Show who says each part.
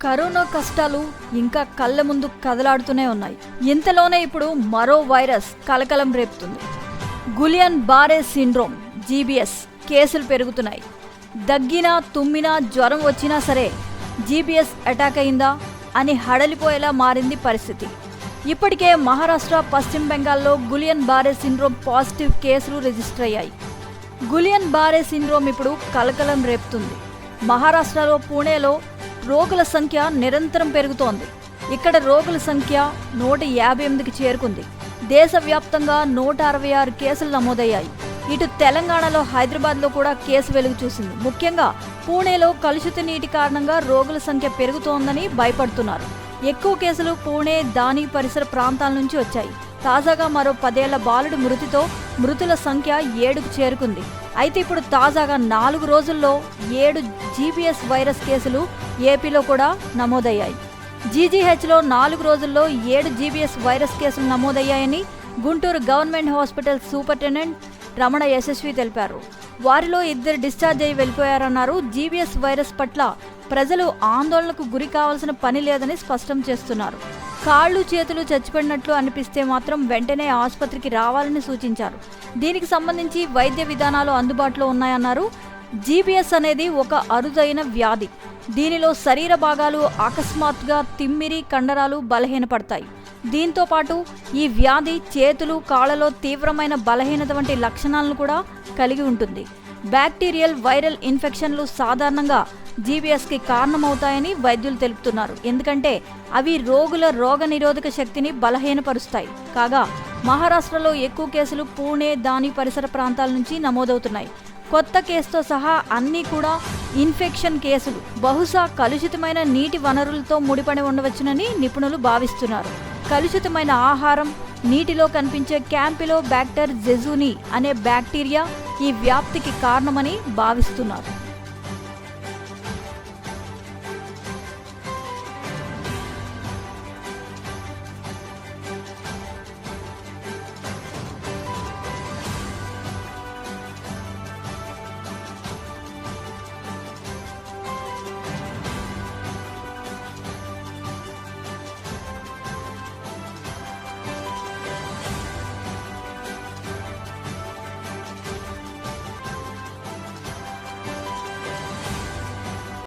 Speaker 1: Corona కష్టాలు ఇంకా కళ్ళ ముందు కదలాడుతూనే ఉన్నాయి. ఇంతలోనే ఇప్పుడు మరో వైరస్ కలకలం రేపుతుంది. గులియన్ బారే సిండ్రోమ్ జీబీఎస్ కేసులు పెరుగుతున్నాయి. దగ్గినా తుమ్మినా జ్వరం వచ్చినా సరే జీబీఎస్ అటాక్ అయిందా అని హడలిపోయేలా మారింది పరిస్థితి. ఇప్పటికే మహారాష్ట్ర, పశ్చిమ బెంగాల్లో గులియన్ బారే సిండ్రోమ్ పాజిటివ్ కేసులు రిజిస్టర్ అయ్యాయి. గులియన్ బారే సిండ్రోమ్ ఇప్పుడు కలకలం రేపుతుంది. మహారాష్ట్రలో పూణేలో రోగుల సంఖ్య నిరంతరం పెరుగుతోంది. ఇక్కడ రోగుల సంఖ్య 158కి చేరుకుంది. దేశవ్యాప్తంగా 166 కేసులు నమోదయ్యాయి. ఇటు తెలంగాణలో, హైదరాబాద్లో కూడా కేసు వెలుగు చూసింది. ముఖ్యంగా పూణేలో కలుషిత నీటి కారణంగా రోగుల సంఖ్య పెరుగుతోందని భయపడుతున్నారు. ఎక్కువ కేసులు పూణే, దాని పరిసర ప్రాంతాల నుంచి వచ్చాయి. తాజాగా మరో 10 ఏళ్ల బాలుడి మృతితో మృతుల సంఖ్య 7కు చేరుకుంది. అయితే ఇప్పుడు తాజాగా 4 రోజుల్లో 7 జీబీఎస్ వైరస్ కేసులు ఏపీలో కూడా నమోదయ్యాయి. జీజీహెచ్లో 4 రోజుల్లో 7 జీబీఎస్ వైరస్ కేసులు నమోదయ్యాయని Guntur government hospital superintendent Ramana Yashasvi తెలిపారు. వారిలో 2 డిశ్చార్జ్ అయి వెళ్ళిపోయారన్నారు. జీబీఎస్ వైరస్ పట్ల ప్రజలు ఆందోళనకు గురి కావాల్సిన పని లేదని స్పష్టం చేస్తున్నారు. కాళ్ళు చేతులు చచ్చిపడినట్లు అనిపిస్తే మాత్రం వెంటనే ఆసుపత్రికి రావాలని సూచించారు. దీనికి సంబంధించి వైద్య విధానాలు అందుబాటులో ఉన్నాయన్నారు. జీబీఎస్ అనేది ఒక అరుదైన వ్యాధి. దీనిలో శరీర భాగాలు అకస్మాత్తుగా తిమ్మిరి, కండరాలు బలహీనపడతాయి. దీంతో పాటు ఈ వ్యాధి చేతులు, కాళ్లలో తీవ్రమైన బలహీనత వంటి లక్షణాలను కూడా కలిగి ఉంటుంది. బ్యాక్టీరియల్, వైరల్ ఇన్ఫెక్షన్లు సాధారణంగా జీబీఎస్కి కారణమవుతాయని వైద్యులు తెలుపుతున్నారు. ఎందుకంటే అవి రోగుల రోగనిరోధక శక్తిని బలహీనపరుస్తాయి. కాగా మహారాష్ట్రలో ఎక్కువ కేసులు పూణే, దాని పరిసర ప్రాంతాల నుంచి నమోదవుతున్నాయి. కొత్త కేసుతో సహా అన్నీ కూడా ఇన్ఫెక్షన్ కేసులు. బహుశా కలుషితమైన నీటి వనరులతో ముడిపడి ఉండవచ్చునని నిపుణులు భావిస్తున్నారు. కలుషితమైన ఆహారం, నీటిలో కనిపించే క్యాంపిలో బ్యాక్టర్ జెజుని అనే బ్యాక్టీరియా ఈ వ్యాప్తికి కారణమని భావిస్తున్నారు.